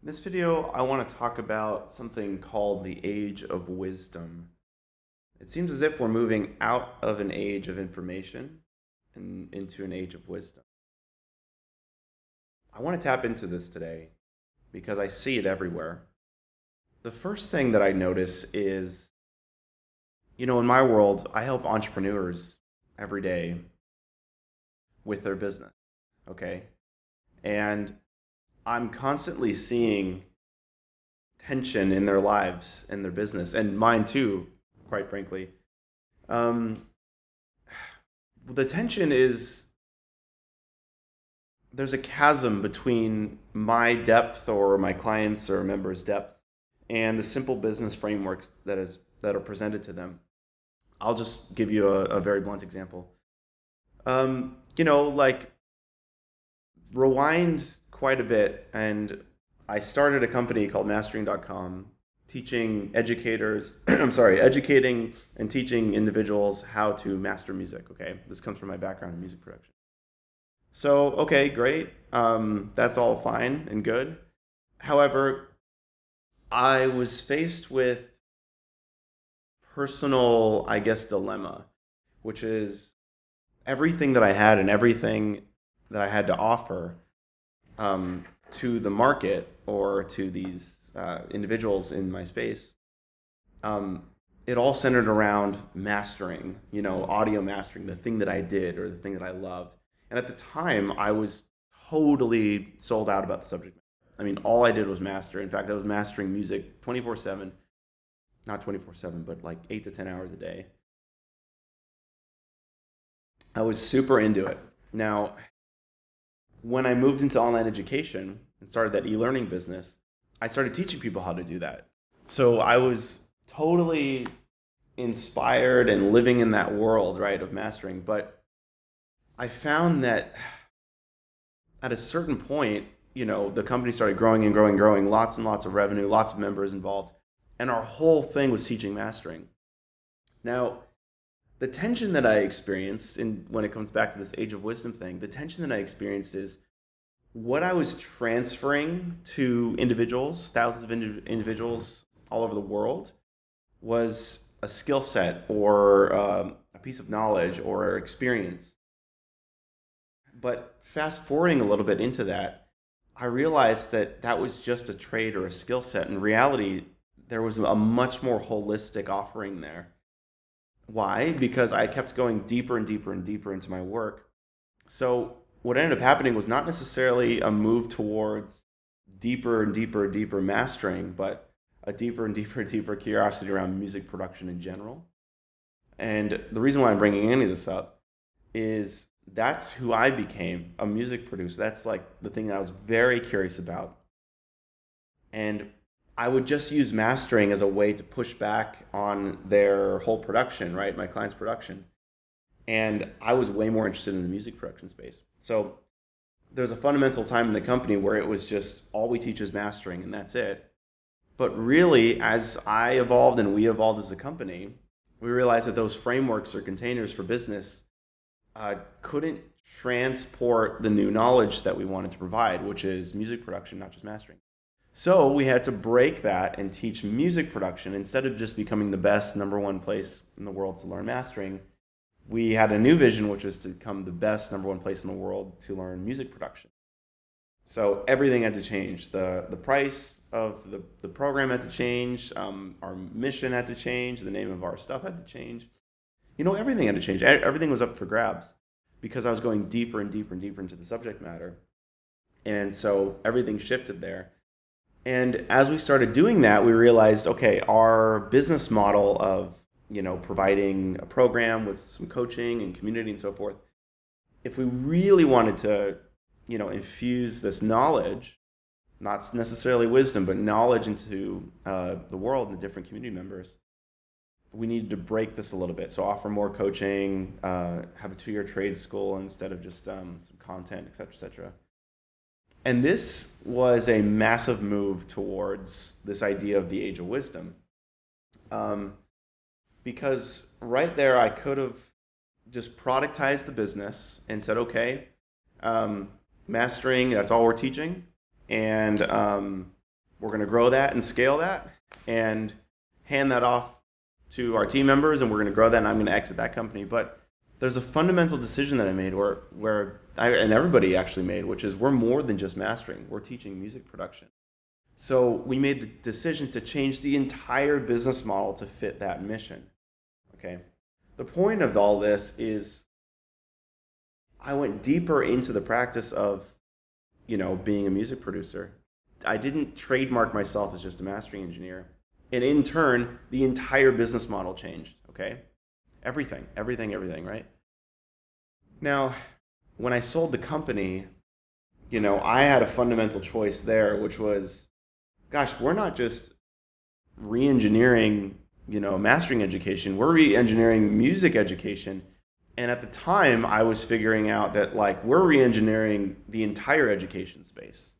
In this video, I want to talk about something called the age of wisdom. It seems as if we're moving out of an age of information and into an age of wisdom. I want to tap into this today because I see it everywhere. The first thing that I notice is, in my world, I help entrepreneurs every day with their business, okay? And I'm constantly seeing tension in their lives and their business, and mine too, quite frankly. Um, the tension is there's a chasm between my depth or my clients or members' depth and the simple business frameworks that are presented to them. I'll just give you a very blunt example. Like rewind quite a bit, and I started a company called mastering.com teaching educators, educating and teaching individuals how to master music. Okay, this comes from my background in music production. So, okay, great. That's all fine and good. However, I was faced with personal, I guess, dilemma, which is everything that I had and everything that I had to offer to the market or to these individuals in my space. It all centered around mastering, audio mastering, the thing that I did or the thing that I loved. And at the time, I was totally sold out about the subject matter. I mean, all I did was master. In fact, I was mastering music 24/7, not 24/7, but like 8 to 10 hours a day. I was super into it. Now, when I moved into online education and started that e-learning business, I started teaching people how to do that. So I was totally inspired and living in that world, right, of mastering. But I found that at a certain point, the company started growing and growing and growing, lots and lots of revenue, lots of members involved. And our whole thing was teaching mastering. Now, the tension that I experienced, and when it comes back to this age of wisdom thing, the tension that I experienced is what I was transferring to individuals, thousands of individuals all over the world, was a skill set or a piece of knowledge or experience. But fast forwarding a little bit into that, I realized that that was just a trade or a skill set. In reality, there was a much more holistic offering there. Why? Because I kept going deeper and deeper and deeper into my work. So what ended up happening was not necessarily a move towards deeper and deeper and deeper mastering, but a deeper and deeper and deeper curiosity around music production in general. And the reason why I'm bringing any of this up is that's who I became, a music producer. That's like the thing that I was very curious about. And I would just use mastering as a way to push back on their whole production, right? My client's production. And I was way more interested in the music production space. So there's a fundamental time in the company where it was just all we teach is mastering and that's it. But really, as I evolved and we evolved as a company, we realized that those frameworks or containers for business couldn't transport the new knowledge that we wanted to provide, which is music production, not just mastering. So we had to break that and teach music production instead of just becoming the best number one place in the world to learn mastering. We had a new vision, which was to become the best number one place in the world to learn music production. So everything had to change. The price of the program had to change. Our mission had to change. The name of our stuff had to change. Everything had to change. Everything was up for grabs because I was going deeper and deeper and deeper into the subject matter. And so everything shifted there. And as we started doing that, we realized, okay, our business model of, providing a program with some coaching and community and so forth, if we really wanted to, infuse this knowledge, not necessarily wisdom, but knowledge into the world and the different community members, we needed to break this a little bit. So offer more coaching, have a 2-year trade school instead of just some content, et cetera, et cetera. And this was a massive move towards this idea of the age of wisdom. Because right there, I could have just productized the business and said, okay, mastering, that's all we're teaching. And we're going to grow that and scale that and hand that off to our team members, and we're going to grow that, and I'm going to exit that company. But there's a fundamental decision that I made and everybody actually made, which is we're more than just mastering. We're teaching music production. So we made the decision to change the entire business model to fit that mission. Okay. The point of all this is I went deeper into the practice of, being a music producer. I didn't trademark myself as just a mastering engineer. And in turn, the entire business model changed, okay? Everything, right? Now, when I sold the company, I had a fundamental choice there, which was, gosh, we're not just re-engineering, mastering education. We're re-engineering music education. And at the time, I was figuring out that, we're re-engineering the entire education space.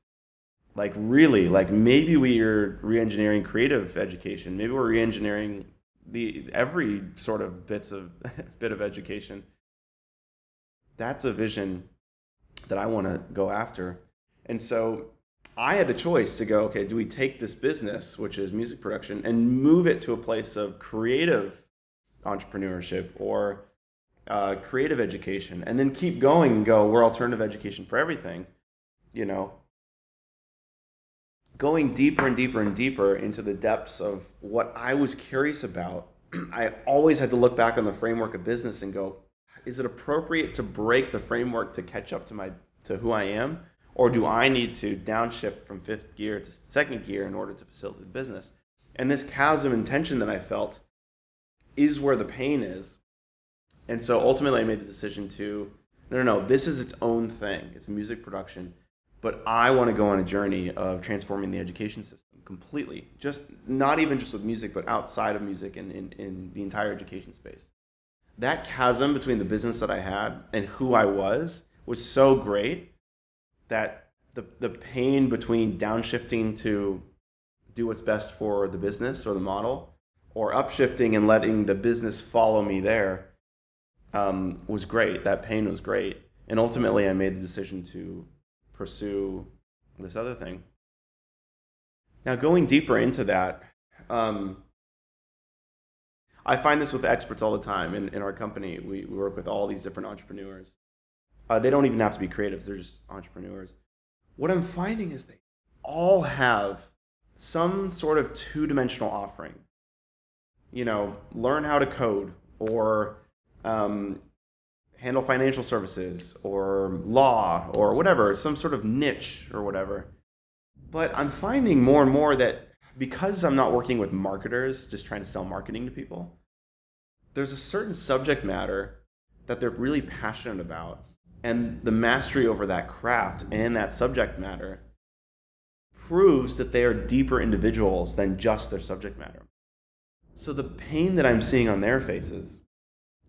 Really, maybe we are re-engineering creative education. Maybe we're re-engineering every sort of bit of education. That's a vision that I want to go after. And so I had a choice to go, okay, do we take this business, which is music production, and move it to a place of creative entrepreneurship or creative education, and then keep going and go, we're alternative education for everything, going deeper and deeper and deeper into the depths of what I was curious about. I always had to look back on the framework of business and go, is it appropriate to break the framework to catch up to who I am? Or do I need to downshift from fifth gear to second gear in order to facilitate business? And this chasm and tension that I felt is where the pain is. And so ultimately I made the decision to, no, this is its own thing. It's music production. But I want to go on a journey of transforming the education system completely. Not even just with music, but outside of music and in the entire education space. That chasm between the business that I had and who I was so great that the pain between downshifting to do what's best for the business or the model, or upshifting and letting the business follow me there, was great. That pain was great. And ultimately I made the decision to pursue this other thing. Now, going deeper into that, I find this with experts all the time. In our company, we work with all these different entrepreneurs. They don't even have to be creatives. They're just entrepreneurs. What I'm finding is they all have some sort of two-dimensional offering. Learn how to code, or handle financial services or law or whatever, some sort of niche or whatever. But I'm finding more and more that because I'm not working with marketers, just trying to sell marketing to people, there's a certain subject matter that they're really passionate about. And the mastery over that craft and that subject matter proves that they are deeper individuals than just their subject matter. So the pain that I'm seeing on their faces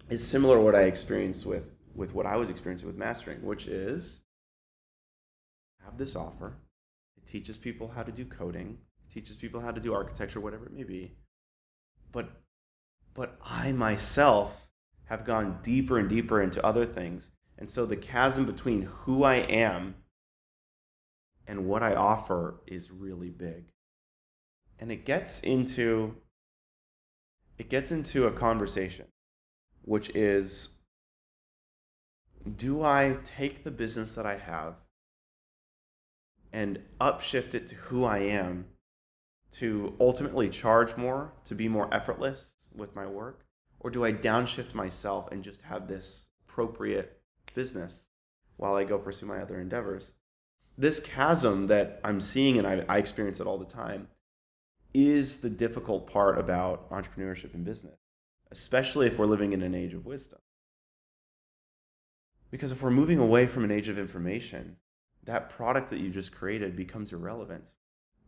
is similar to what I experienced with what I was experiencing with mastering, which is I have this offer. It teaches people how to do coding. It teaches people how to do architecture, whatever it may be. But I myself have gone deeper and deeper into other things. And so the chasm between who I am and what I offer is really big. And it gets into a conversation, which is, do I take the business that I have and upshift it to who I am to ultimately charge more, to be more effortless with my work? Or do I downshift myself and just have this appropriate business while I go pursue my other endeavors? This chasm that I'm seeing, and I experience it all the time, is the difficult part about entrepreneurship and business, especially if we're living in an age of wisdom. Because if we're moving away from an age of information, that product that you just created becomes irrelevant.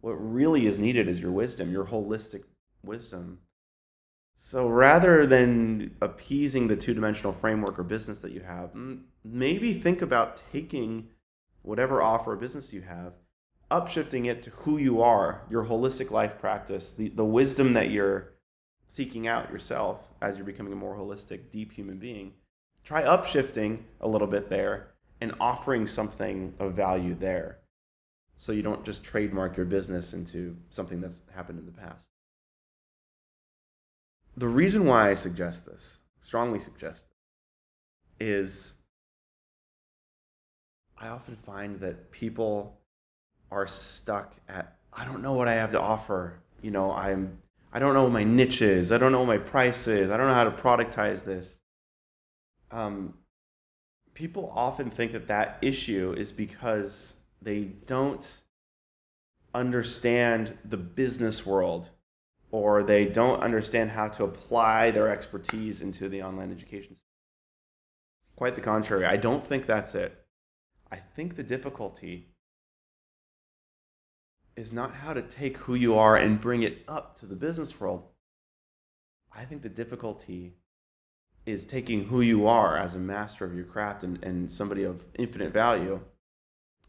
What really is needed is your wisdom, your holistic wisdom. So rather than appeasing the two-dimensional framework or business that you have, maybe think about taking whatever offer or business you have, upshifting it to who you are, your holistic life practice, the wisdom that you're seeking out yourself as you're becoming a more holistic, deep human being. Try upshifting a little bit there and offering something of value there. so you don't just trademark your business into something that's happened in the past. The reason why I suggest this, strongly suggest it, is I often find that people are stuck at, I don't know what I have to offer. I don't know what my niche is. I don't know what my price is. I don't know how to productize this. People often think that issue is because they don't understand the business world, or they don't understand how to apply their expertise into the online education. Quite the contrary. I don't think that's it. I think the difficulty is not how to take who you are and bring it up to the business world. I think the difficulty is taking who you are as a master of your craft and somebody of infinite value.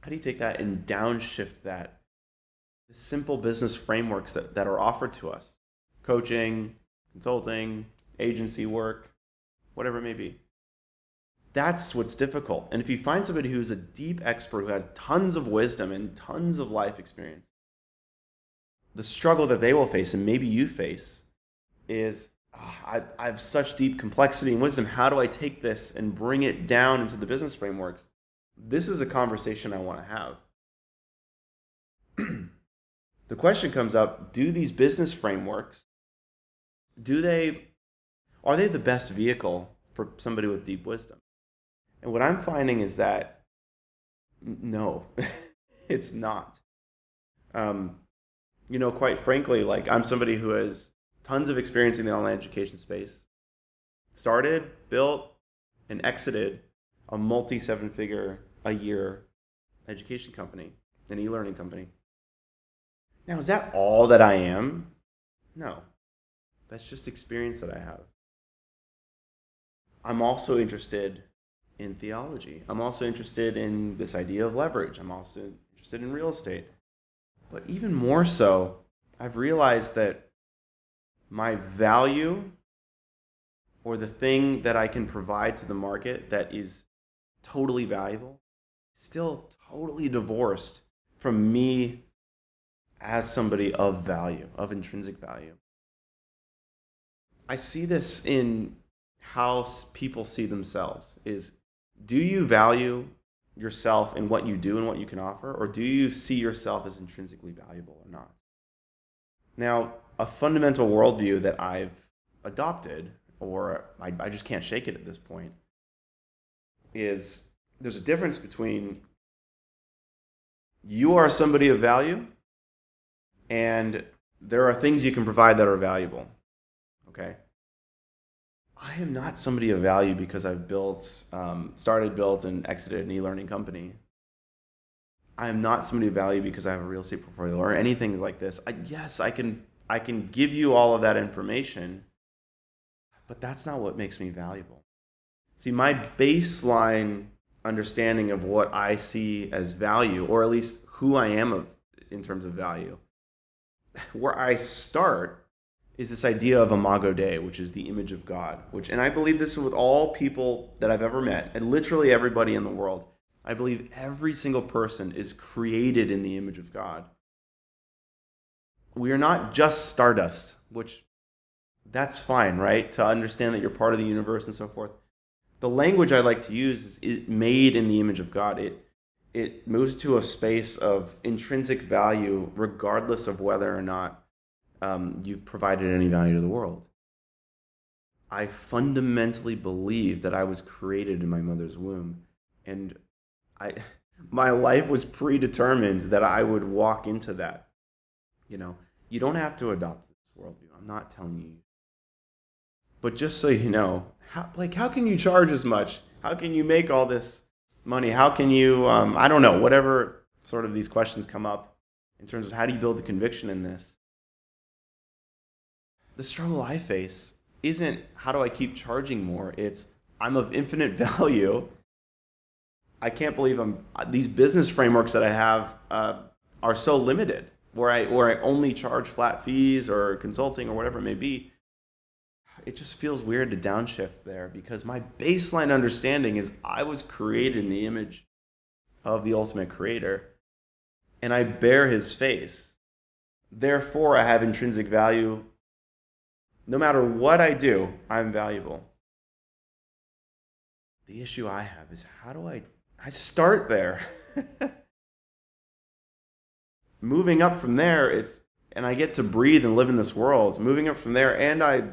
How do you take that and downshift that? The simple business frameworks that are offered to us, coaching, consulting, agency work, whatever it may be. That's what's difficult. And if you find somebody who's a deep expert, who has tons of wisdom and tons of life experience, the struggle that they will face, and maybe you face, is I have such deep complexity and wisdom. How do I take this and bring it down into the business frameworks? This is a conversation I want to have. The question comes up, do these business frameworks, are they the best vehicle for somebody with deep wisdom? And what I'm finding is that no, it's not. Quite frankly, I'm somebody who has tons of experience in the online education space, started, built, and exited a multi-7-figure a year education company, an e-learning company. Now, is that all that I am? No. That's just experience that I have. I'm also interested in theology. I'm also interested in this idea of leverage. I'm also interested in real estate. But even more so, I've realized that my value, or the thing that I can provide to the market that is totally valuable, is still totally divorced from me as somebody of value, of intrinsic value. I see this in how people see themselves. Do you value yourself in what you do and what you can offer, or do you see yourself as intrinsically valuable or not? Now, a fundamental worldview that I've adopted, or I just can't shake it at this point, is there's a difference between you are somebody of value and there are things you can provide that are valuable. Okay? I am not somebody of value because I've started, built, and exited an e-learning company. I am not somebody of value because I have a real estate portfolio or anything like this. Yes, I can give you all of that information, but that's not what makes me valuable. See, my baseline understanding of what I see as value, or at least who I am in terms of value, where I start is this idea of imago Dei, which is the image of God. And I believe this with all people that I've ever met, and literally everybody in the world. I believe every single person is created in the image of God. We are not just stardust, which that's fine, right? To understand that you're part of the universe and so forth. The language I like to use is made in the image of God. It moves to a space of intrinsic value regardless of whether or not you've provided any value to the world. I fundamentally believe that I was created in my mother's womb, and my life was predetermined that I would walk into that. You don't have to adopt this worldview. I'm not telling you. But just so you know, how can you charge as much? How can you make all this money? How can you, I don't know, whatever sort of these questions come up in terms of how do you build the conviction in this? The struggle I face isn't how do I keep charging more. It's I'm of infinite value. I can't believe these business frameworks that I have are so limited, where I only charge flat fees or consulting or whatever it may be. It just feels weird to downshift there, because my baseline understanding is I was created in the image of the ultimate creator. and I bear his face. Therefore, I have intrinsic value. No matter what I do, I'm valuable. The issue I have is how do I start there? Moving up from there, and I get to breathe and live in this world. Moving up from there, and I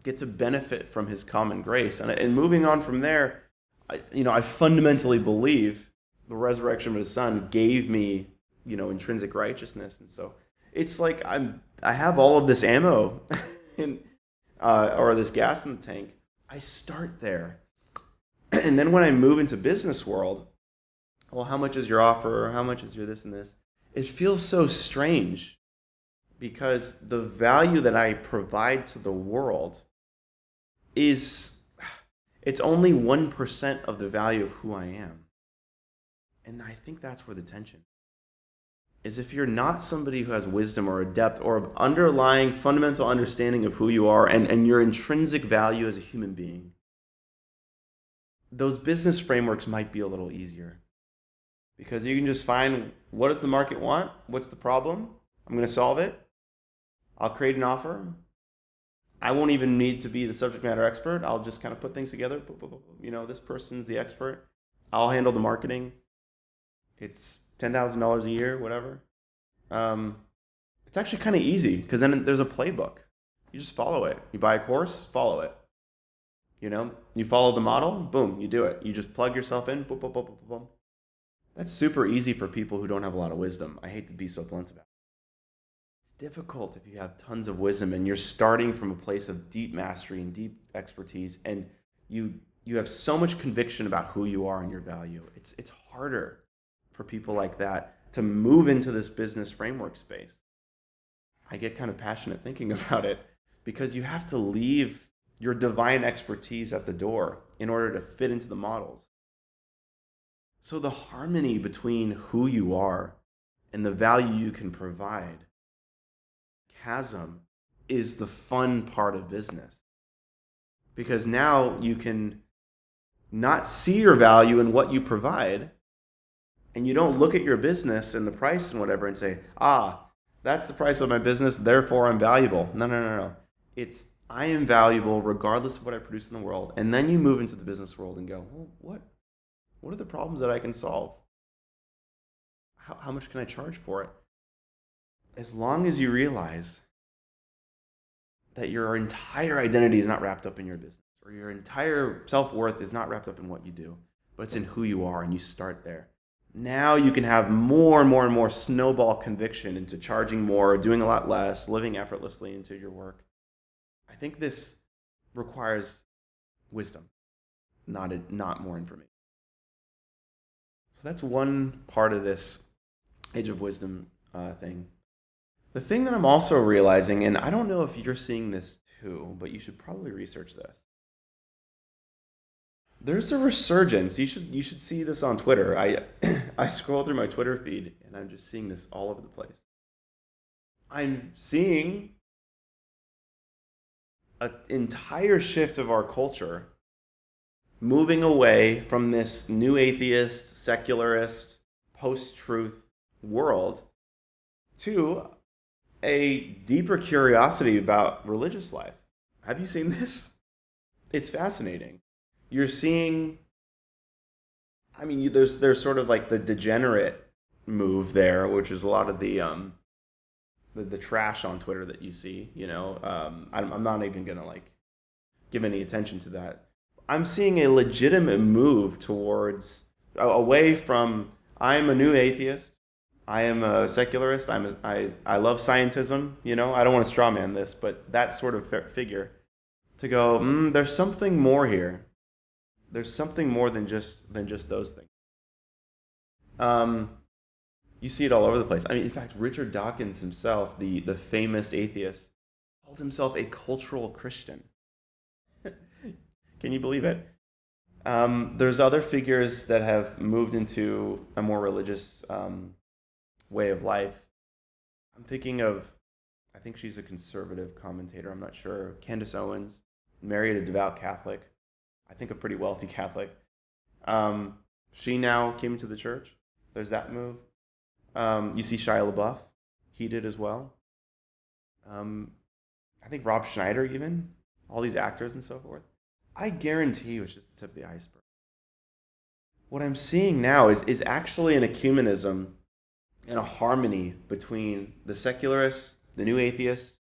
get to benefit from his common grace. And moving on from there, I fundamentally believe the resurrection of his son gave me, intrinsic righteousness. And so it's like I have all of this ammo or this gas in the tank. I start there. And then when I move into business world, well, how much is your offer? How much is your this and this? It feels so strange because the value that I provide to the world it's only 1% of the value of who I am. And I think that's where the tension is. If you're not somebody who has wisdom or a depth or underlying fundamental understanding of who you are and your intrinsic value as a human being, those business frameworks might be a little easier because you can just find what does the market want? What's the problem? I'm going to solve it. I'll create an offer. I won't even need to be the subject matter expert. I'll just kind of put things together. This person's the expert. I'll handle the marketing. It's $10,000 a year, whatever. It's actually kind of easy because then there's a playbook. You just follow it. You buy a course, follow it. You follow the model, boom, you do it. You just plug yourself in, boom, boom, boom, boom, boom. That's super easy for people who don't have a lot of wisdom. I hate to be so blunt about it. It's difficult if you have tons of wisdom and you're starting from a place of deep mastery and deep expertise, and you have so much conviction about who you are and your value. It's harder for people like that to move into this business framework space. I get kind of passionate thinking about it because you have to leave your divine expertise at the door in order to fit into the models. So the harmony between who you are and the value you can provide, chasm, is the fun part of business. Because now you can not see your value in what you provide, and you don't look at your business and the price and whatever and say, that's the price of my business, therefore I'm valuable. No. It's I am valuable regardless of what I produce in the world. And then you move into the business world and go, well, what are the problems that I can solve? How much can I charge for it? As long as you realize that your entire identity is not wrapped up in your business, or your entire self-worth is not wrapped up in what you do, but it's in who you are, and you start there. Now you can have more and more and more snowball conviction into charging more, doing a lot less, living effortlessly into your work. I think this requires wisdom, not more information. So that's one part of this Age of Wisdom thing. The thing that I'm also realizing, and I don't know if you're seeing this too, but you should probably research this. There's a resurgence. You should see this on Twitter. I scroll through my Twitter feed and I'm just seeing this all over the place. I'm seeing an entire shift of our culture moving away from this new atheist, secularist, post-truth world to a deeper curiosity about religious life. Have you seen this? It's fascinating. You're seeing, there's sort of like the degenerate move there, which is a lot of the trash on Twitter that you see. I'm not even gonna give any attention to that. I'm seeing a legitimate move towards away from I'm a new atheist, I am a secularist, I love scientism. I don't want to straw man this, but that sort of figure to go. There's something more here. There's something more than just those things. You see it all over the place. In fact, Richard Dawkins himself, the famous atheist, called himself a cultural Christian. Can you believe it? There's other figures that have moved into a more religious way of life. I'm thinking of, I think she's a conservative commentator, I'm not sure, Candace Owens, married a devout Catholic, I think a pretty wealthy Catholic. She now came to the church. There's that move. You see Shia LaBeouf, he did as well. I think Rob Schneider, even, all these actors and so forth. I guarantee you it's just the tip of the iceberg. What I'm seeing now is actually an ecumenism and a harmony between the secularists, the new atheists,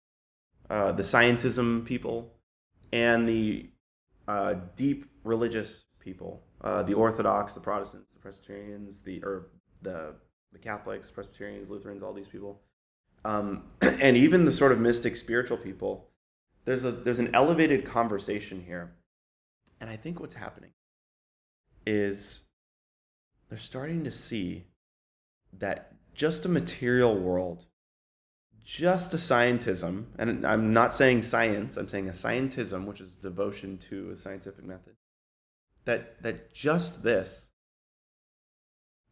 the scientism people, and the deep religious people, the Orthodox, the Protestants, the Presbyterians, the Catholics, Presbyterians, Lutherans, all these people, and even the sort of mystic spiritual people. There's an elevated conversation here, and I think what's happening is they're starting to see that just a material world, just a scientism, and I'm not saying science, I'm saying a scientism, which is devotion to a scientific method, that just this,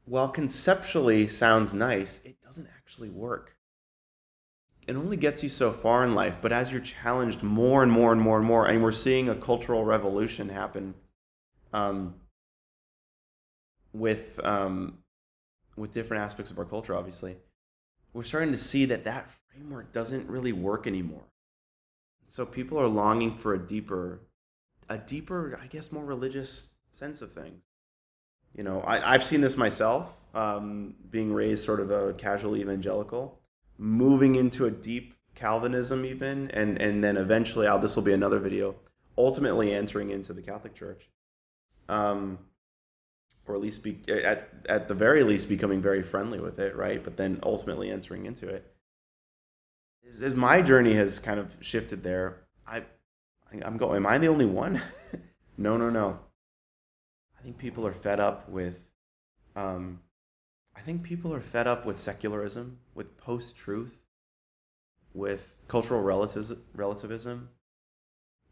while conceptually sounds nice, it doesn't actually work. It only gets you so far in life, but as you're challenged more and more and more and more, and we're seeing a cultural revolution happen with different aspects of our culture, obviously, we're starting to see that framework doesn't really work anymore. So people are longing for a deeper, I guess, more religious sense of things. You know, I've seen this myself, being raised sort of a casual evangelical, moving into a deep Calvinism even, and then eventually, this will be another video, ultimately entering into the Catholic Church. Or at least at the very least becoming very friendly with it, right? But then ultimately entering into it. As my journey has kind of shifted there, I'm going, am I the only one? No. I think people are fed up with secularism, with post-truth, with cultural relativism.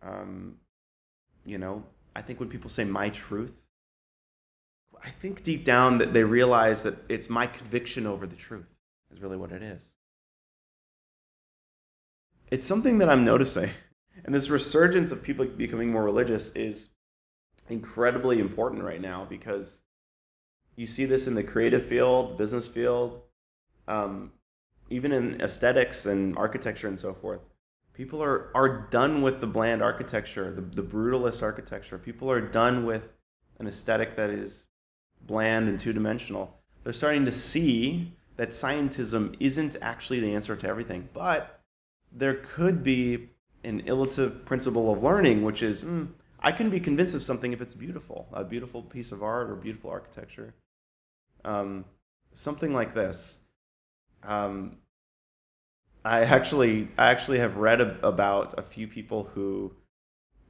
I think when people say my truth, I think deep down that they realize that it's my conviction over the truth is really what it is. It's something that I'm noticing. And this resurgence of people becoming more religious is incredibly important right now, because you see this in the creative field, the business field, even in aesthetics and architecture and so forth. People are done with the bland architecture, the brutalist architecture. People are done with an aesthetic that is bland and two-dimensional. They're starting to see that scientism isn't actually the answer to everything, but there could be an ilative principle of learning, which is, I can be convinced of something if it's beautiful, a beautiful piece of art or beautiful architecture. Something like this. I actually have read about a few people who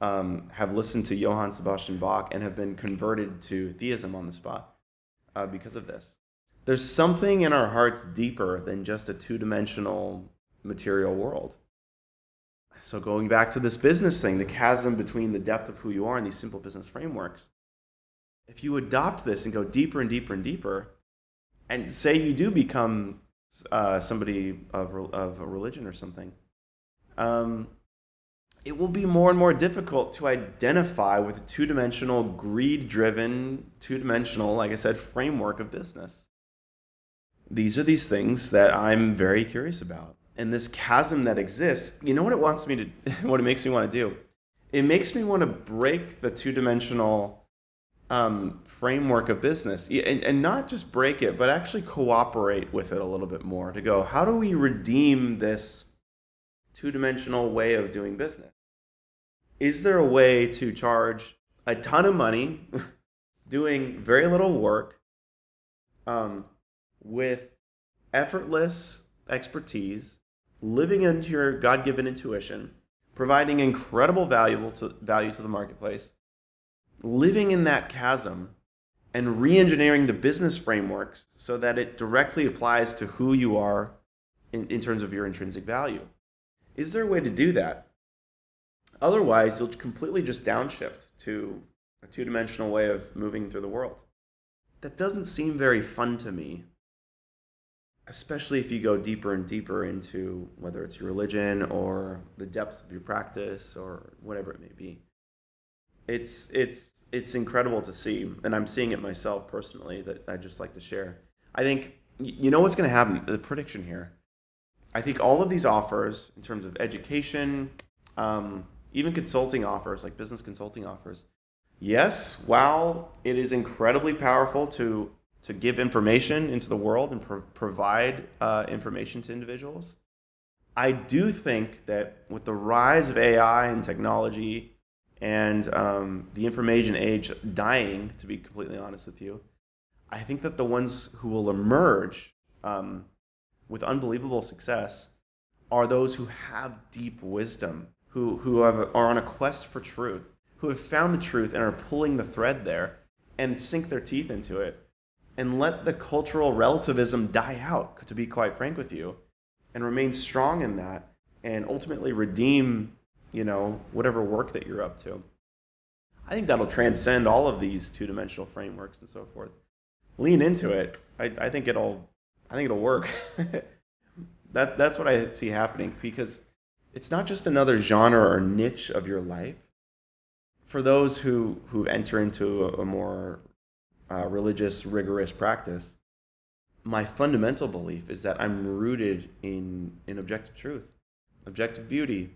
have listened to Johann Sebastian Bach and have been converted to theism on the spot because of this. There's something in our hearts deeper than just a two-dimensional material world. So going back to this business thing, the chasm between the depth of who you are and these simple business frameworks, if you adopt this and go deeper and deeper and deeper, and say you do become somebody of a religion or something, it will be more and more difficult to identify with a two-dimensional, greed-driven, two-dimensional, like I said, framework of business. These are these things that I'm very curious about. And this chasm that exists, you know what what it makes me want to do? It makes me want to break the two-dimensional framework of business, and not just break it, but actually cooperate with it a little bit more, to go, how do we redeem this two-dimensional way of doing business? Is there a way to charge a ton of money doing very little work with effortless expertise, living into your God-given intuition, providing incredible value to the marketplace, living in that chasm, and re-engineering the business frameworks so that it directly applies to who you are in terms of your intrinsic value? Is there a way to do that? Otherwise, you'll completely just downshift to a two-dimensional way of moving through the world. That doesn't seem very fun to me, especially if you go deeper and deeper into whether it's your religion or the depths of your practice or whatever it may be. It's incredible to see, and I'm seeing it myself personally, that I just like to share. I think You know what's going to happen? The prediction here. I think all of these offers, in terms of education, even consulting offers, like business consulting offers, yes, while it is incredibly powerful to give information into the world and provide information to individuals, I do think that with the rise of AI and technology and the information age dying, to be completely honest with you, I think that the ones who will emerge with unbelievable success are those who have deep wisdom, are on a quest for truth, who have found the truth and are pulling the thread there and sink their teeth into it and let the cultural relativism die out, to be quite frank with you, and remain strong in that and ultimately redeem, whatever work that you're up to. I think that'll transcend all of these two-dimensional frameworks and so forth. Lean into it. I think it'll work. That's what I see happening, because it's not just another genre or niche of your life. For those who enter into a more religious, rigorous practice, my fundamental belief is that I'm rooted in objective truth, objective beauty,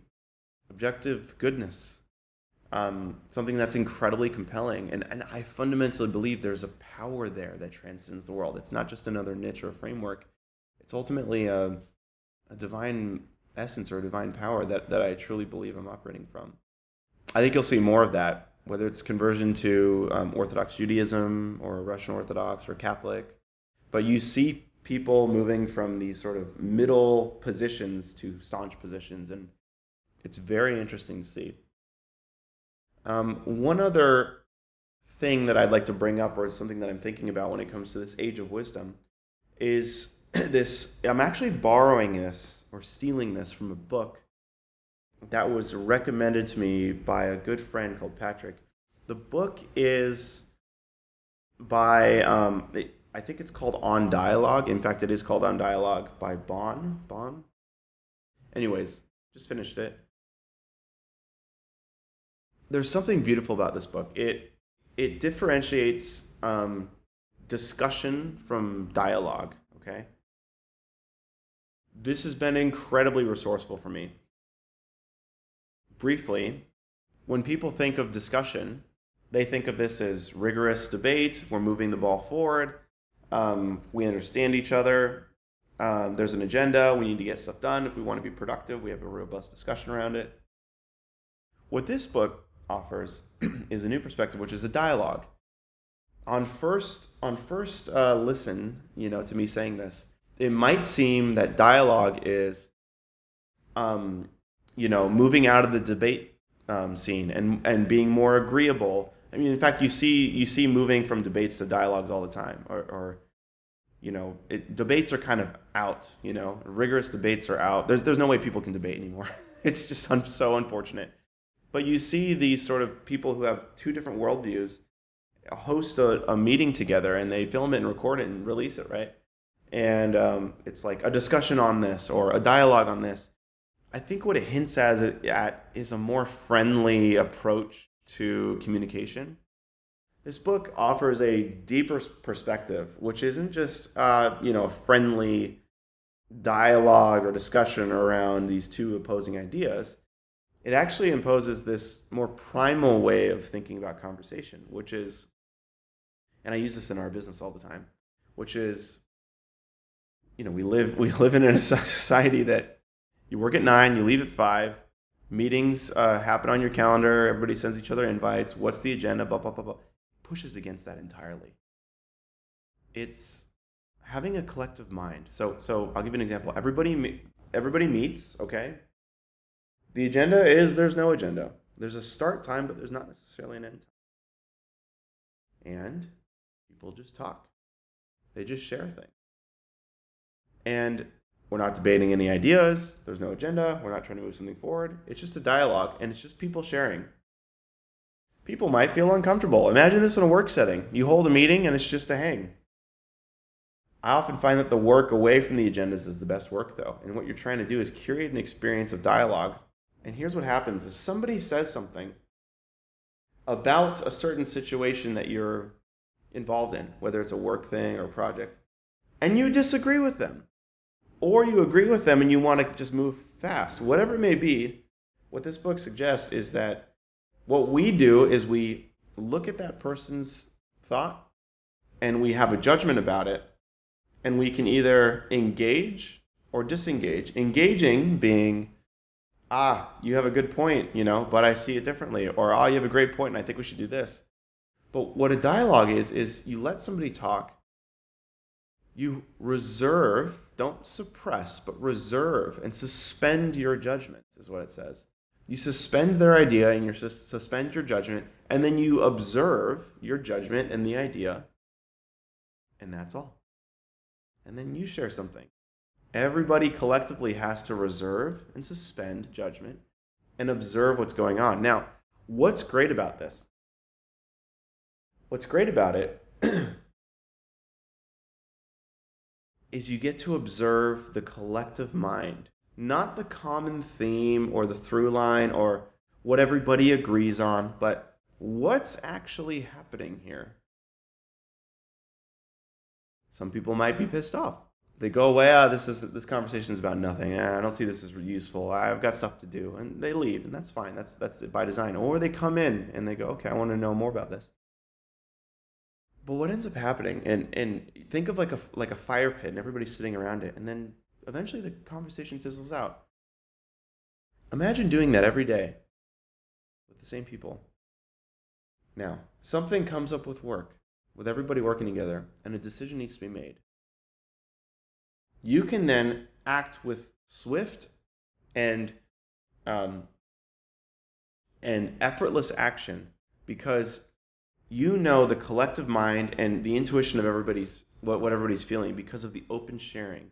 objective goodness, something that's incredibly compelling. And I fundamentally believe there's a power there that transcends the world. It's not just another niche or a framework. It's ultimately a divine essence or a divine power that I truly believe I'm operating from. I think you'll see more of that, whether it's conversion to Orthodox Judaism or Russian Orthodox or Catholic. But you see people moving from these sort of middle positions to staunch positions, and it's very interesting to see. One other thing that I'd like to bring up, or something that I'm thinking about when it comes to this age of wisdom, is this. I'm actually borrowing this or stealing this from a book that was recommended to me by a good friend called Patrick. The book is by, I think it's called On Dialogue. In fact, it is called On Dialogue by Bon. Anyways, just finished it. There's something beautiful about this book. It differentiates discussion from dialogue, okay? This has been incredibly resourceful for me. Briefly, when people think of discussion, they think of this as rigorous debate. We're moving the ball forward. We understand each other. There's an agenda. We need to get stuff done. If we want to be productive, we have a robust discussion around it. What this book offers is a new perspective, which is a dialogue. On first listen, to me saying this, it might seem that dialogue is, moving out of the debate scene and being more agreeable. I mean, in fact, you see moving from debates to dialogues all the time, or debates are kind of out. Rigorous debates are out. There's no way people can debate anymore. It's just so unfortunate. But you see these sort of people who have two different worldviews host a meeting together, and they film it and record it and release it, right? And it's like a discussion on this or a dialogue on this. I think what it hints at is a more friendly approach to communication. This book offers a deeper perspective, which isn't just a friendly dialogue or discussion around these two opposing ideas. It actually imposes this more primal way of thinking about conversation, which is, and I use this in our business all the time, which is, we live in a society that you work at 9, you leave at 5, meetings happen on your calendar, everybody sends each other invites, what's the agenda, blah, blah, blah, blah. Pushes against that entirely. It's having a collective mind. So I'll give you an example. Everybody meets, okay? The agenda is there's no agenda. There's a start time, but there's not necessarily an end time. And people just talk. They just share things. And we're not debating any ideas. There's no agenda. We're not trying to move something forward. It's just a dialogue, and it's just people sharing. People might feel uncomfortable. Imagine this in a work setting. You hold a meeting, and it's just a hang. I often find that the work away from the agendas is the best work, though. And what you're trying to do is curate an experience of dialogue. And here's what happens is somebody says something about a certain situation that you're involved in, whether it's a work thing or a project. and you disagree with them, or you agree with them and you want to just move fast. Whatever it may be, what this book suggests is that what we do is we look at that person's thought and we have a judgment about it, and we can either engage or disengage. Engaging being, you have a good point, but I see it differently, or you have a great point and I think we should do this. But what a dialogue is you let somebody talk, you reserve, don't suppress, but reserve and suspend your judgment, is what it says. You suspend their idea and you suspend your judgment, and then you observe your judgment and the idea, and that's all. And then you share something. Everybody collectively has to reserve and suspend judgment and observe what's going on. Now, what's great about this? What's great about it is you get to observe the collective mind, not the common theme or the through line or what everybody agrees on, but what's actually happening here. Some people might be pissed off. They go away, this conversation is about nothing. I don't see this as useful. I've got stuff to do. And they leave, and that's fine. That's by design. Or they come in and they go, okay, I want to know more about this. But what ends up happening, and think of like a fire pit and everybody's sitting around it, and then eventually the conversation fizzles out. Imagine doing that every day with the same people. Now, something comes up with work, with everybody working together, and a decision needs to be made. You can then act with swift and effortless action, because you know the collective mind and the intuition of what everybody's feeling because of the open sharing.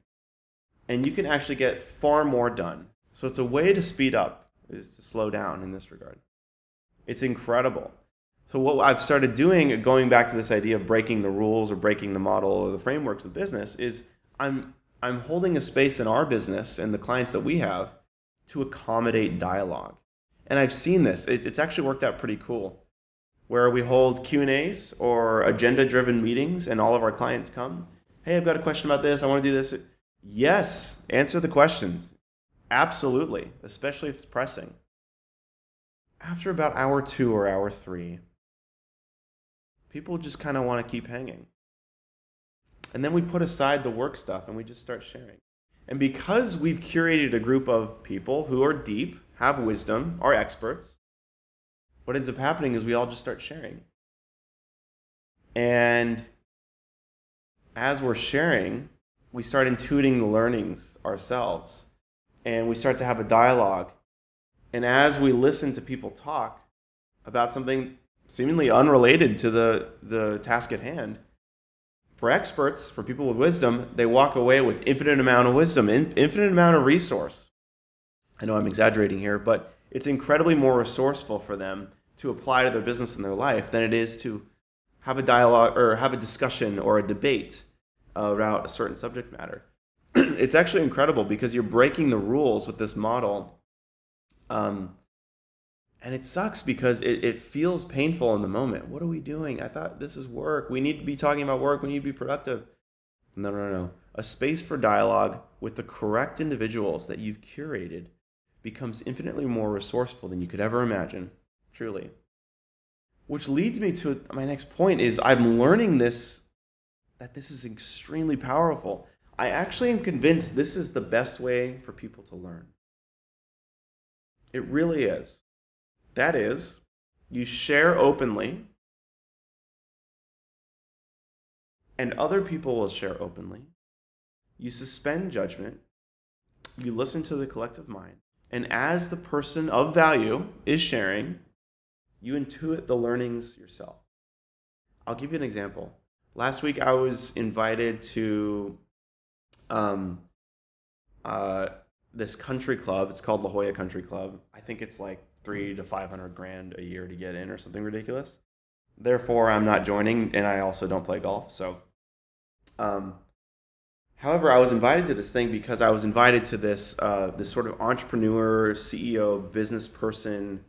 And you can actually get far more done. So it's a way to speed up, is to slow down in this regard. It's incredible. So what I've started doing, going back to this idea of breaking the rules or breaking the model or the frameworks of business, is I'm holding a space in our business and the clients that we have to accommodate dialogue. And I've seen this. It's actually worked out pretty cool, where we hold Q&As or agenda-driven meetings and all of our clients come. Hey, I've got a question about this. I want to do this. Yes, answer the questions. Absolutely, especially if it's pressing. After about hour 2 or hour 3, people just kind of want to keep hanging. And then we put aside the work stuff and we just start sharing. And because we've curated a group of people who are deep, have wisdom, are experts, what ends up happening is we all just start sharing. And as we're sharing, we start intuiting the learnings ourselves. And we start to have a dialogue. And as we listen to people talk about something seemingly unrelated to the task at hand, for experts, for people with wisdom, they walk away with infinite amount of wisdom, infinite amount of resource. I know I'm exaggerating here, but it's incredibly more resourceful for them to apply to their business and their life than it is to have a dialogue or have a discussion or a debate about a certain subject matter. It's actually incredible because you're breaking the rules with this model. And it sucks because it feels painful in the moment. What are we doing? I thought this is work. We need to be talking about work. We need to be productive. No. A space for dialogue with the correct individuals that you've curated becomes infinitely more resourceful than you could ever imagine, truly. Which leads me to my next point is I'm learning that this is extremely powerful. I actually am convinced this is the best way for people to learn. It really is. That is, you share openly, and other people will share openly. You suspend judgment. You listen to the collective mind. And as the person of value is sharing, you intuit the learnings yourself. I'll give you an example. Last week, I was invited to this country club. It's called La Jolla Country Club. I think it's like $300,000 to $500,000 a year to get in or something ridiculous. Therefore, I'm not joining, and I also don't play golf. So, however, I was invited to this thing because I was invited to this sort of entrepreneur, CEO, business person.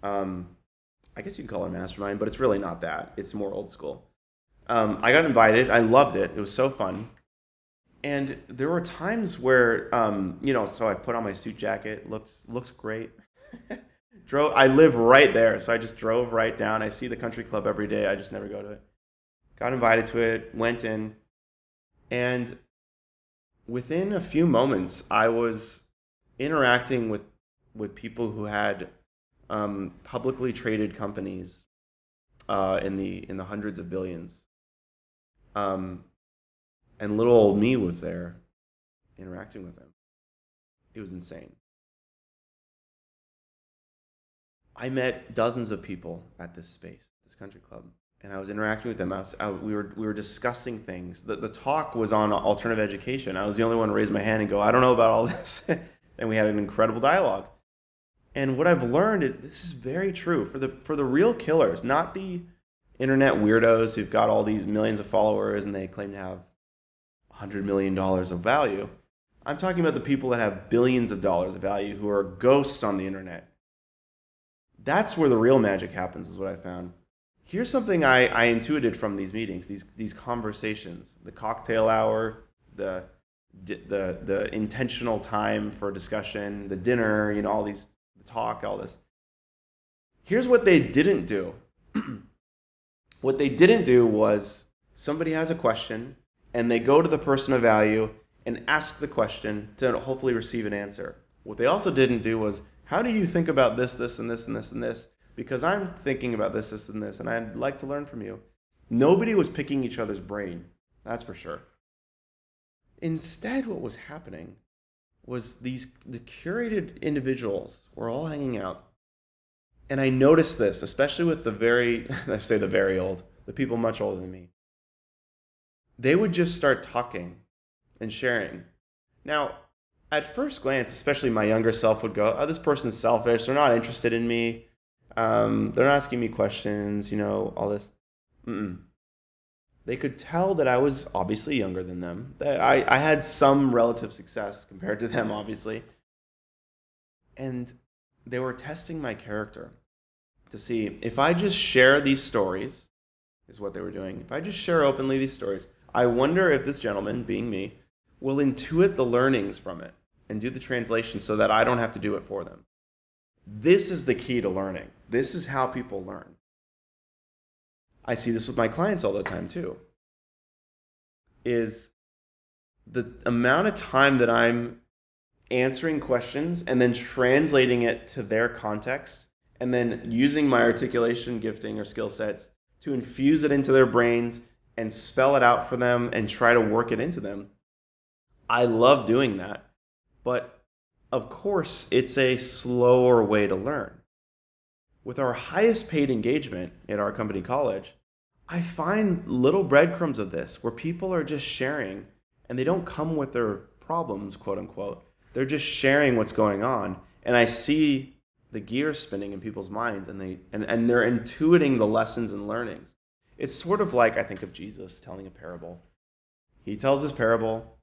I guess you can call it a mastermind, but it's really not that. It's more old school. I got invited. I loved it. It was so fun. And there were times where, so I put on my suit jacket, looks great. I live right there, so I just drove right down. I see the country club every day. I just never go to it. Got invited to it, went in, and within a few moments, I was interacting with people who had publicly traded companies in the hundreds of billions. And little old me was there interacting with them. It was insane. I met dozens of people at this space, this country club, and I was interacting with them. We were discussing things. The talk was on alternative education. I was the only one to raise my hand and go, I don't know about all this. And we had an incredible dialogue. And what I've learned is this is very true for the real killers, not the internet weirdos who've got all these millions of followers and they claim to have $100 million of value. I'm talking about the people that have billions of dollars of value who are ghosts on the internet. That's where the real magic happens, is what I found. Here's something I intuited from these meetings, these conversations, the cocktail hour, the intentional time for discussion, the dinner, all these, the talk, all this. Here's what they didn't do. What they didn't do was somebody has a question and they go to the person of value and ask the question to hopefully receive an answer. What they also didn't do was, how do you think about this, this, and this, and this, and this? Because I'm thinking about this, this, and this, and I'd like to learn from you. Nobody was picking each other's brain, that's for sure. Instead, what was happening was the curated individuals were all hanging out. And I noticed this, especially with the very old, the people much older than me. They would just start talking and sharing. Now, at first glance, especially my younger self would go, oh, this person's selfish. They're not interested in me. They're not asking me questions, all this. They could tell that I was obviously younger than them, that I had some relative success compared to them, obviously. And they were testing my character to see if I just share these stories, is what they were doing. If I just share openly these stories, I wonder if this gentleman, being me, will intuit the learnings from it and do the translation so that I don't have to do it for them. This is the key to learning. This is how people learn. I see this with my clients all the time too, is the amount of time that I'm answering questions and then translating it to their context and then using my articulation gifting or skill sets to infuse it into their brains and spell it out for them and try to work it into them. I love doing that. But of course, it's a slower way to learn. With our highest paid engagement at our company college, I find little breadcrumbs of this where people are just sharing and they don't come with their problems, quote unquote. They're just sharing what's going on. And I see the gears spinning in people's minds and they're intuiting the lessons and learnings. It's sort of like I think of Jesus telling a parable. He tells this parable.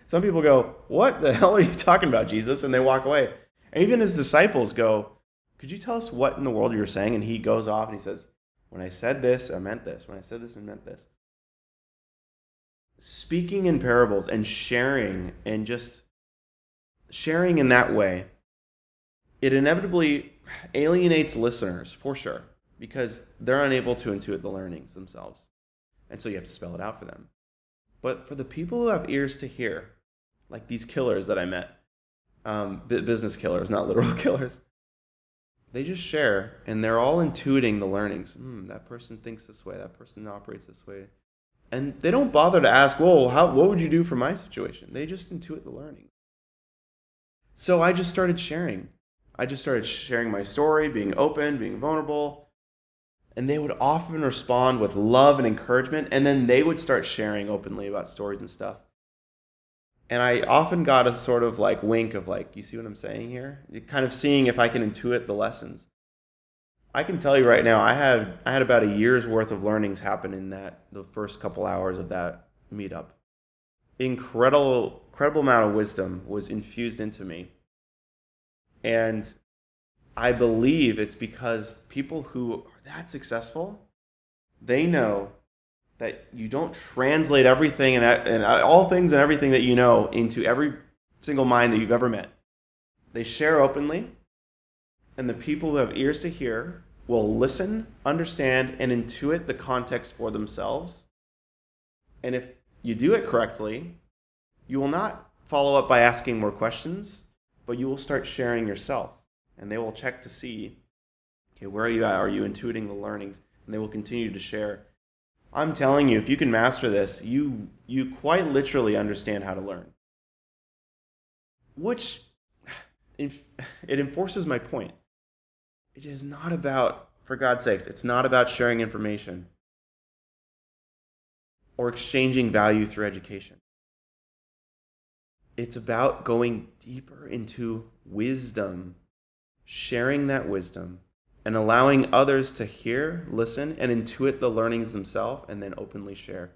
Some people go, what the hell are you talking about, Jesus? And they walk away. And even his disciples go, could you tell us what in the world you're saying? And he goes off and he says, when I said this, I meant this. When I said this, I meant this. Speaking in parables and sharing and just sharing in that way, it inevitably alienates listeners, for sure, because they're unable to intuit the learnings themselves. And so you have to spell it out for them. But for the people who have ears to hear, like these killers that I met, business killers, not literal killers, they just share, and they're all intuiting the learnings. That person thinks this way, that person operates this way. And they don't bother to ask, whoa, what would you do for my situation? They just intuit the learning. So I just started sharing. I just started sharing my story, being open, being vulnerable. And they would often respond with love and encouragement, and then they would start sharing openly about stories and stuff. And I often got a sort of like wink of like, you see what I'm saying here? You're kind of seeing if I can intuit the lessons. I can tell you right now, I had about a year's worth of learnings happen in the first couple hours of that meetup. Incredible amount of wisdom was infused into me. And I believe it's because people who are that successful, they know that you don't translate everything and all things and everything that you know into every single mind that you've ever met. They share openly, and the people who have ears to hear will listen, understand, and intuit the context for themselves. And if you do it correctly, you will not follow up by asking more questions, but you will start sharing yourself. And they will check to see, okay, where are you at? Are you intuiting the learnings? And they will continue to share. I'm telling you, if you can master this, you quite literally understand how to learn. Which, it enforces my point. It is not about, for God's sakes, it's not about sharing information or exchanging value through education. It's about going deeper into wisdom, sharing that wisdom, and allowing others to hear, listen, and intuit the learnings themselves, and then openly share.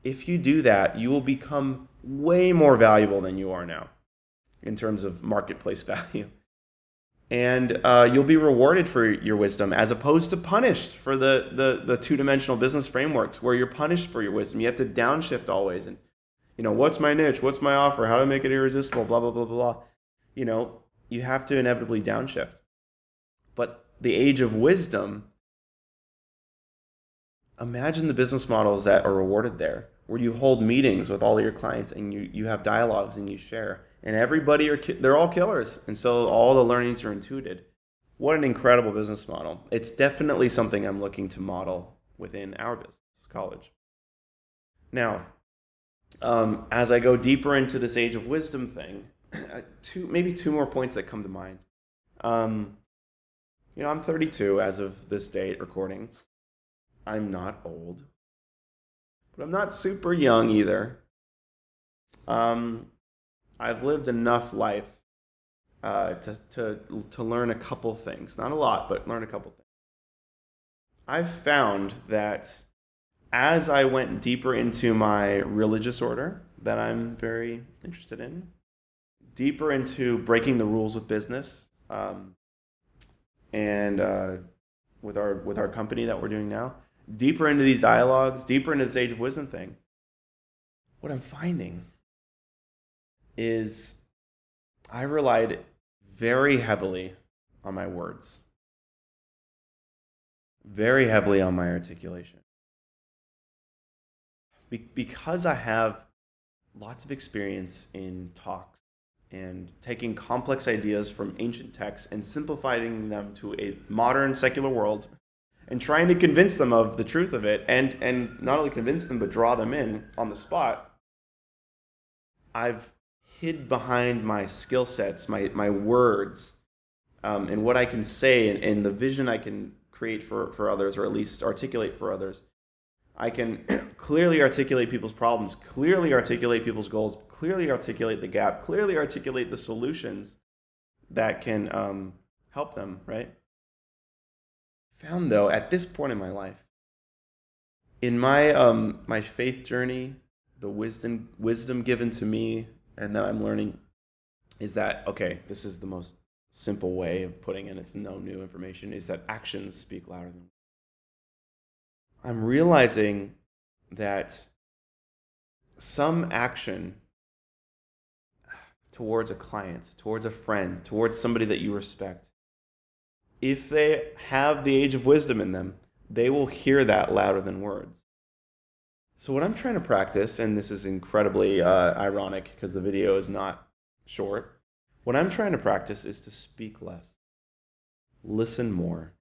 If you do that, you will become way more valuable than you are now in terms of marketplace value. And you'll be rewarded for your wisdom as opposed to punished for the two-dimensional business frameworks where you're punished for your wisdom. You have to downshift always. And, what's my niche? What's my offer? How to make it irresistible? Blah, blah, blah, blah, blah. You have to inevitably downshift. But the age of wisdom, imagine the business models that are rewarded there, where you hold meetings with all of your clients and you have dialogues and you share. And everybody, they're all killers. And so all the learnings are intuited. What an incredible business model. It's definitely something I'm looking to model within our business, college. Now, as I go deeper into this age of wisdom thing, maybe two more points that come to mind. I'm 32 as of this date recording. I'm not old, but I'm not super young either. I've lived enough life to learn a couple things. Not a lot, but learn a couple things. I've found that as I went deeper into my religious order that I'm very interested in, deeper into breaking the rules of business, and with our company that we're doing now, deeper into these dialogues, deeper into this age of wisdom thing, what I'm finding is I relied very heavily on my words, very heavily on my articulation. Because I have lots of experience in talks and taking complex ideas from ancient texts and simplifying them to a modern secular world and trying to convince them of the truth of it, and not only convince them but draw them in on the spot, I've hid behind my skill sets, my words, and what I can say and the vision I can create for others, or at least articulate for others. I can clearly articulate people's problems, clearly articulate people's goals, clearly articulate the gap, clearly articulate the solutions that can help them, right? Found, though, at this point in my life, in my my faith journey, the wisdom given to me and that I'm learning is that, okay, this is the most simple way of putting it, it's no new information, is that actions speak louder than words. I'm realizing that some action towards a client, towards a friend, towards somebody that you respect, if they have the age of wisdom in them, they will hear that louder than words. So what I'm trying to practice, and this is incredibly ironic because the video is not short, what I'm trying to practice is to speak less, listen more.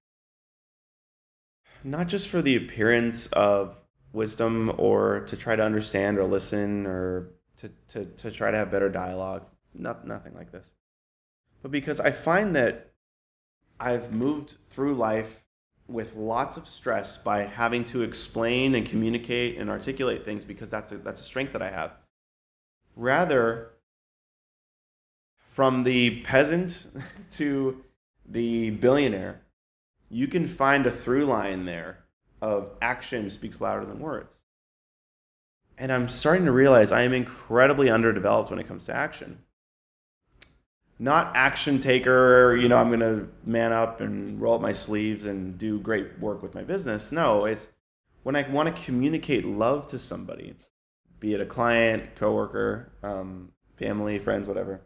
Not just for the appearance of wisdom or to try to understand or listen or to try to have better dialogue, nothing like this. But because I find that I've moved through life with lots of stress by having to explain and communicate and articulate things because that's a strength that I have. Rather, from the peasant to the billionaire, you can find a through line there of action speaks louder than words. And I'm starting to realize I am incredibly underdeveloped when it comes to action. Not action taker, I'm going to man up and roll up my sleeves and do great work with my business. No, it's when I want to communicate love to somebody, be it a client, coworker, family, friends, whatever,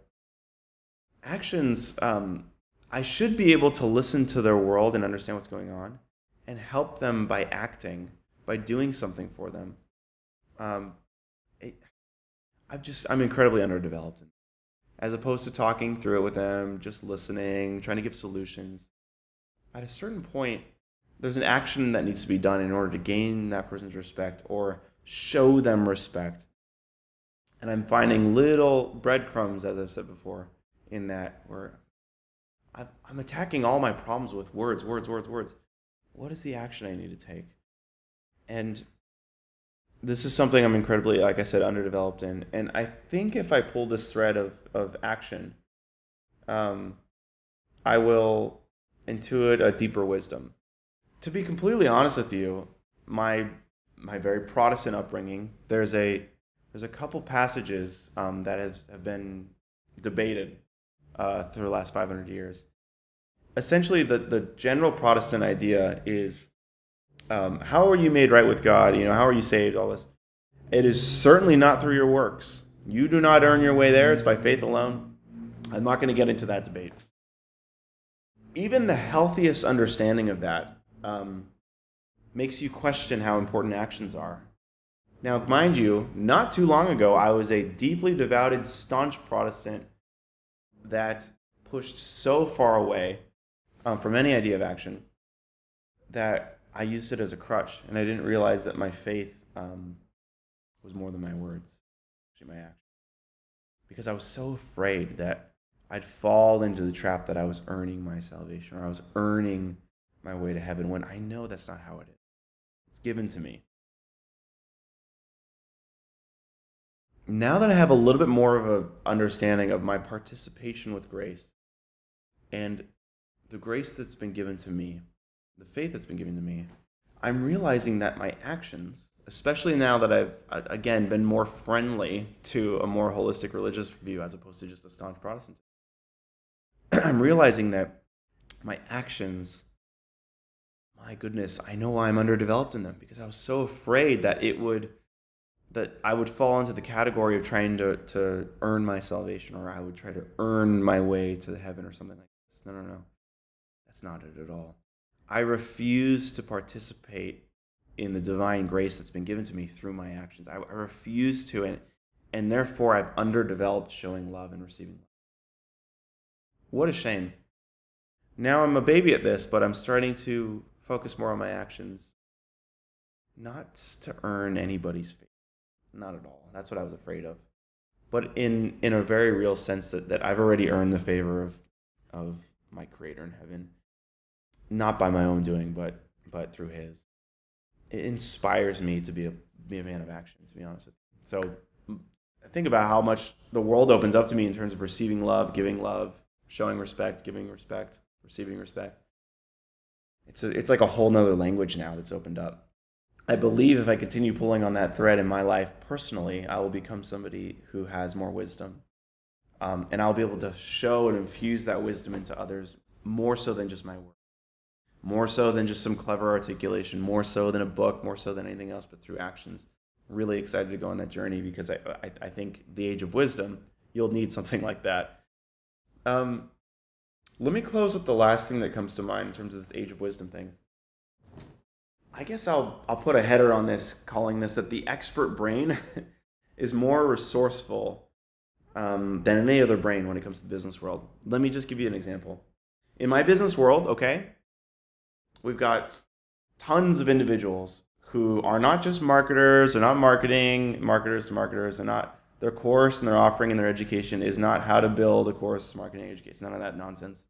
actions, I should be able to listen to their world and understand what's going on and help them by acting, by doing something for them. Um, it, I'm incredibly underdeveloped, as opposed to talking through it with them, just listening, trying to give solutions. At a certain point, there's an action that needs to be done in order to gain that person's respect or show them respect. And I'm finding little breadcrumbs, as I've said before, in that where I'm attacking all my problems with words, words, words, words. What is the action I need to take? And this is something I'm incredibly, like I said, underdeveloped in. And I think if I pull this thread of action, I will intuit a deeper wisdom. To be completely honest with you, my very Protestant upbringing, there's a couple passages that have been debated through the last 500 years. Essentially, the general Protestant idea is, how are you made right with God? How are you saved? All this. It is certainly not through your works. You do not earn your way there. It's by faith alone. I'm not going to get into that debate. Even the healthiest understanding of that makes you question how important actions are. Now, mind you, not too long ago, I was a deeply devoted, staunch Protestant that pushed so far away from any idea of action that I used it as a crutch, and I didn't realize that my faith was more than my words, actually my action. Because I was so afraid that I'd fall into the trap that I was earning my salvation, or I was earning my way to heaven, when I know that's not how it is. It's given to me. Now that I have a little bit more of an understanding of my participation with grace and the grace that's been given to me, the faith that's been given to me, I'm realizing that my actions, especially now that I've, again, been more friendly to a more holistic religious view as opposed to just a staunch Protestant, I'm realizing that my actions, my goodness, I know I'm underdeveloped in them because I was so afraid that I would fall into the category of trying to earn my salvation, or I would try to earn my way to heaven or something like this. No. That's not it at all. I refuse to participate in the divine grace that's been given to me through my actions. I refuse to, and therefore I've underdeveloped showing love and receiving love. What a shame. Now I'm a baby at this, but I'm starting to focus more on my actions, not to earn anybody's faith. Not at all. That's what I was afraid of. But in a very real sense that I've already earned the favor of my Creator in heaven, not by my own doing, but through His. It inspires me to be a man of action, to be honest with you. So think about how much the world opens up to me in terms of receiving love, giving love, showing respect, giving respect, receiving respect. It's like a whole nother language now that's opened up. I believe if I continue pulling on that thread in my life personally, I will become somebody who has more wisdom. And I'll be able to show and infuse that wisdom into others more so than just my work. More so than just some clever articulation, more so than a book, more so than anything else, but through actions. Really excited to go on that journey because I think the age of wisdom, you'll need something like that. Let me close with the last thing that comes to mind in terms of this age of wisdom thing. I guess I'll put a header on this, calling this that the expert brain is more resourceful than any other brain when it comes to the business world. Let me just give you an example. In my business world, okay, we've got tons of individuals who are not just marketers, they're not marketers to marketers, they're not, their course and their offering and their education is not how to build a course, marketing, education, none of that nonsense.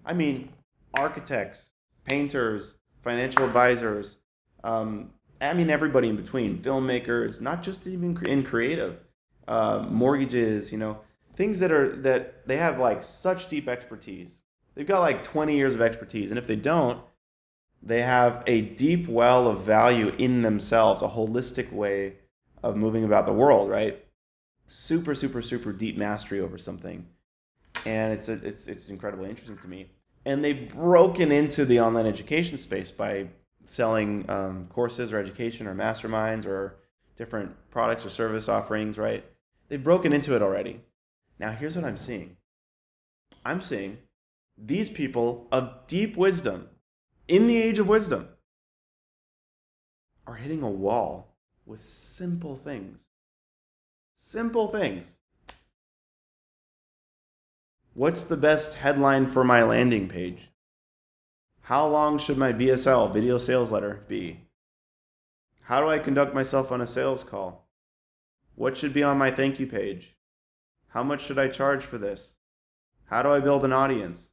I mean, architects, painters, financial advisors, everybody in between, filmmakers, not just even in creative, mortgages, things that they have like such deep expertise. They've got like 20 years of expertise, and if they don't, they have a deep well of value in themselves, a holistic way of moving about the world, right? Super, super, super deep mastery over something. And it's incredibly interesting to me. And they've broken into the online education space by selling courses or education or masterminds or different products or service offerings, right? They've broken into it already. Now, here's what I'm seeing. I'm seeing these people of deep wisdom, in the age of wisdom, are hitting a wall with simple things. Simple things. What's the best headline for my landing page? How long should my VSL, video sales letter, be? How do I conduct myself on a sales call? What should be on my thank you page? How much should I charge for this? How do I build an audience?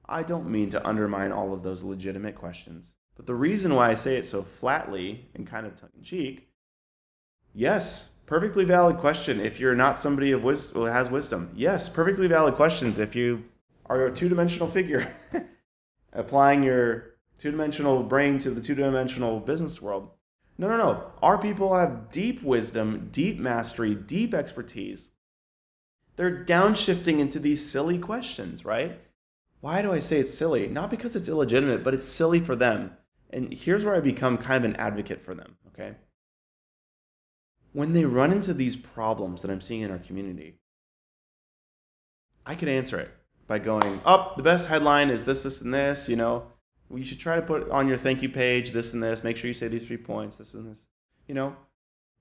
I don't mean to undermine all of those legitimate questions, but the reason why I say it so flatly and kind of tongue-in-cheek, yes, perfectly valid question if you're not somebody who has wisdom. Yes, perfectly valid questions if you are a two-dimensional figure. Applying your two-dimensional brain to the two-dimensional business world. No. Our people have deep wisdom, deep mastery, deep expertise. They're downshifting into these silly questions, right? Why do I say it's silly? Not because it's illegitimate, but it's silly for them. And here's where I become kind of an advocate for them, okay? When they run into these problems that I'm seeing in our community, I could answer it by going, the best headline is this, and this, You should try to put on your thank you page this and this. Make sure you say these 3 points, this and this.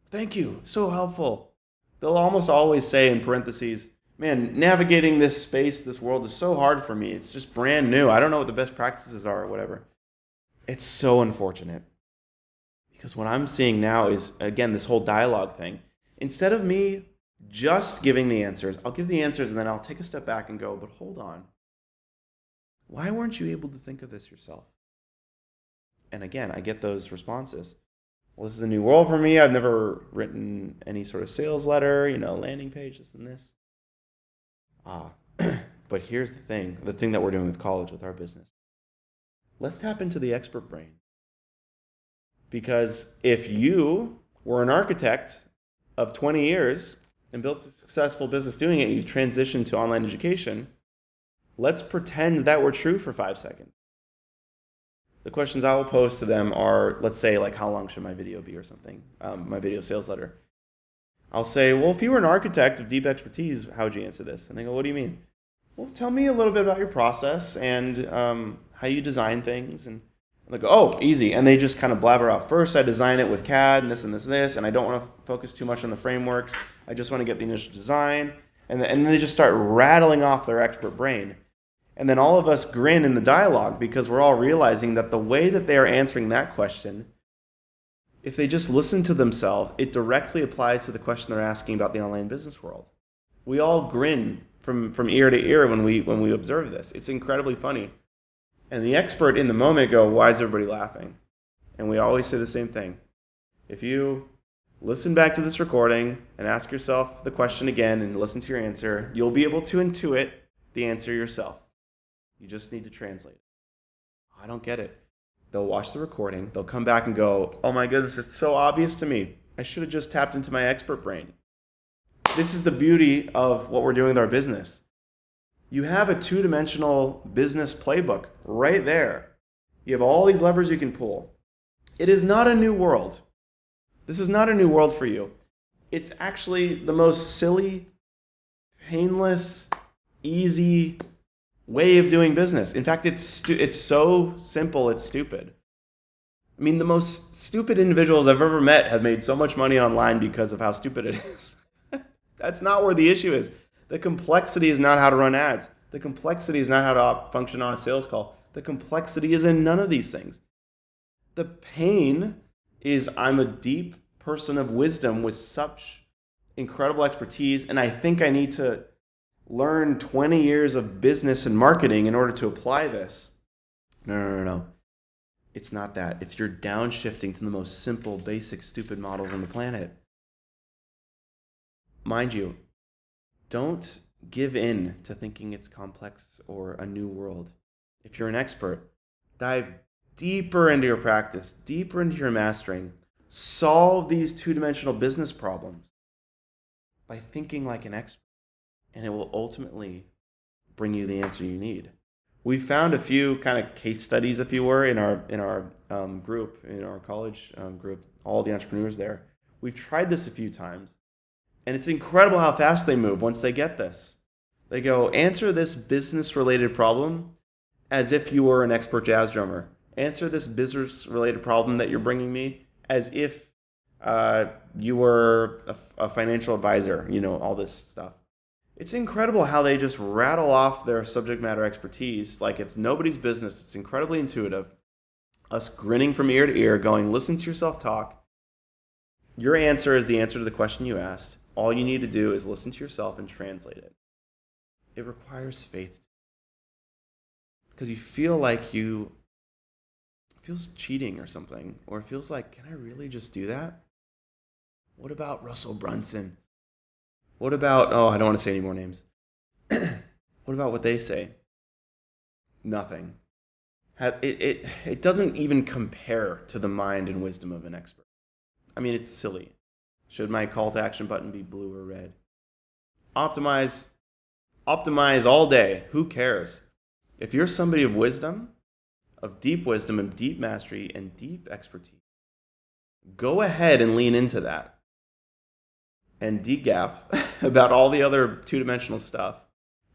Thank you, so helpful. They'll almost always say in parentheses, man, navigating this space, this world is so hard for me. It's just brand new. I don't know what the best practices are or whatever. It's so unfortunate. Because what I'm seeing now is, again, this whole dialogue thing. Instead of me just giving the answers, I'll give the answers and then I'll take a step back and go, but hold on. Why weren't you able to think of this yourself? And again, I get those responses. Well, this is a new world for me. I've never written any sort of sales letter, landing page, this and this. But here's the thing that we're doing with college, with our business. Let's tap into the expert brain. Because if you were an architect of 20 years and built a successful business doing it, you've transitioned to online education, let's pretend that were true for 5 seconds. The questions I will pose to them are, let's say, like, how long should my video be or something, my video sales letter. I'll say, well, if you were an architect of deep expertise, how would you answer this? And they go, what do you mean? Well, tell me a little bit about your process and how you design things. And they go, oh, easy. And they just kind of blabber out. First, I design it with CAD and this and this and this, and I don't want to focus too much on the frameworks. I just want to get the initial design. And then they just start rattling off their expert brain. And then all of us grin in the dialogue because we're all realizing that the way that they are answering that question, if they just listen to themselves, it directly applies to the question they're asking about the online business world. We all grin from ear to ear when we observe this. It's incredibly funny. And the expert in the moment go, why is everybody laughing? And we always say the same thing. If you listen back to this recording and ask yourself the question again and listen to your answer, you'll be able to intuit the answer yourself. You just need to translate it. I don't get it. They'll watch the recording. They'll come back and go, oh my goodness, it's so obvious to me. I should have just tapped into my expert brain. This is the beauty of what we're doing with our business. You have a two-dimensional business playbook right there. You have all these levers you can pull. It is not a new world. This is not a new world for you. It's actually the most silly, painless, easy way of doing business. In fact, it's so simple, it's stupid. I mean, the most stupid individuals I've ever met have made so much money online because of how stupid it is. That's not where the issue is. The complexity is not how to run ads. The complexity is not how to function on a sales call. The complexity is in none of these things. The pain is I'm a deep person of wisdom with such incredible expertise, and I think I need to learn 20 years of business and marketing in order to apply this. No. It's not that. It's you're downshifting to the most simple, basic, stupid models on the planet. Mind you, don't give in to thinking it's complex or a new world. If you're an expert, dive deeper into your practice, deeper into your mastering. Solve these two-dimensional business problems by thinking like an expert, and it will ultimately bring you the answer you need. We found a few kind of case studies, if you were, in our group, in our college group, all the entrepreneurs there. We've tried this a few times, and it's incredible how fast they move once they get this. They go, answer this business-related problem as if you were an expert jazz drummer. Answer this business-related problem that you're bringing me as if you were a financial advisor, all this stuff. It's incredible how they just rattle off their subject matter expertise like it's nobody's business. It's incredibly intuitive. Us grinning from ear to ear, going, listen to yourself talk. Your answer is the answer to the question you asked. All you need to do is listen to yourself and translate it. It requires faith. Because you feel like it feels cheating or something. Or it feels like, can I really just do that? What about Russell Brunson? What about, I don't want to say any more names. What about what they say? Nothing. It doesn't even compare to the mind and wisdom of an expert. I mean, it's silly. Should my call to action button be blue or red? Optimize all day. Who cares? If you're somebody of wisdom, of deep mastery, and deep expertise, go ahead and lean into that. And decaf about all the other two-dimensional stuff.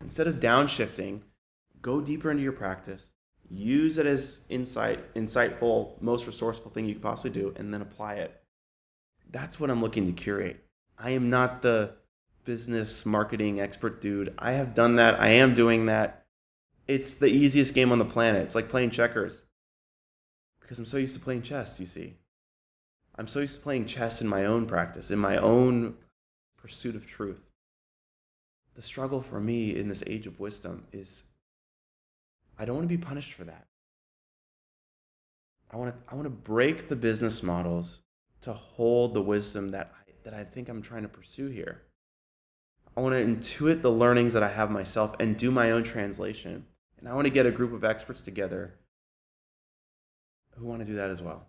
Instead of downshifting, go deeper into your practice. Use it as insightful, most resourceful thing you could possibly do, and then apply it. That's what I'm looking to curate. I am not the business marketing expert dude. I have done that. I am doing that. It's the easiest game on the planet. It's like playing checkers. Because I'm so used to playing chess, you see. I'm so used to playing chess in my own practice, in my own pursuit of truth. The struggle for me in this age of wisdom is I don't want to be punished for that. I want to break the business models to hold the wisdom that I think I'm trying to pursue here. I want to intuit the learnings that I have myself and do my own translation. And I want to get a group of experts together who want to do that as well.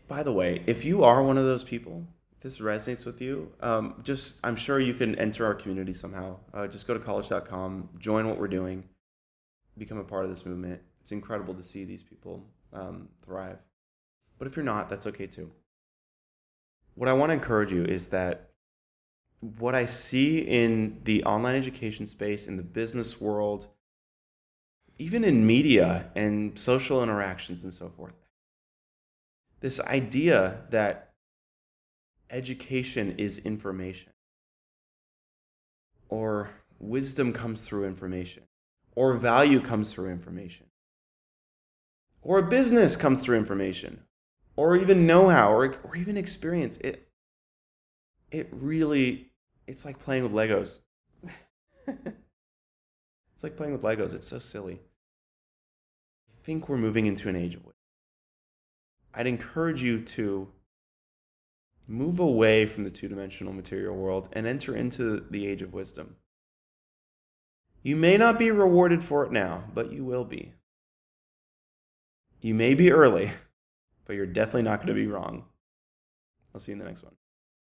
By the way, if you are one of those people, if this resonates with you, I'm sure you can enter our community somehow. Just go to college.com, join what we're doing, become a part of this movement. It's incredible to see these people thrive. But if you're not, that's okay too. What I want to encourage you is that what I see in the online education space, in the business world, even in media and social interactions and so forth, this idea that education is information, or wisdom comes through information, or value comes through information, or a business comes through information, or even know-how, or even experience. It's like playing with Legos. It's like playing with Legos. It's so silly. I think we're moving into an age of wisdom. I'd encourage you to move away from the two-dimensional material world and enter into the age of wisdom. You may not be rewarded for it now, but you will be. You may be early, but you're definitely not going to be wrong. I'll see you in the next one.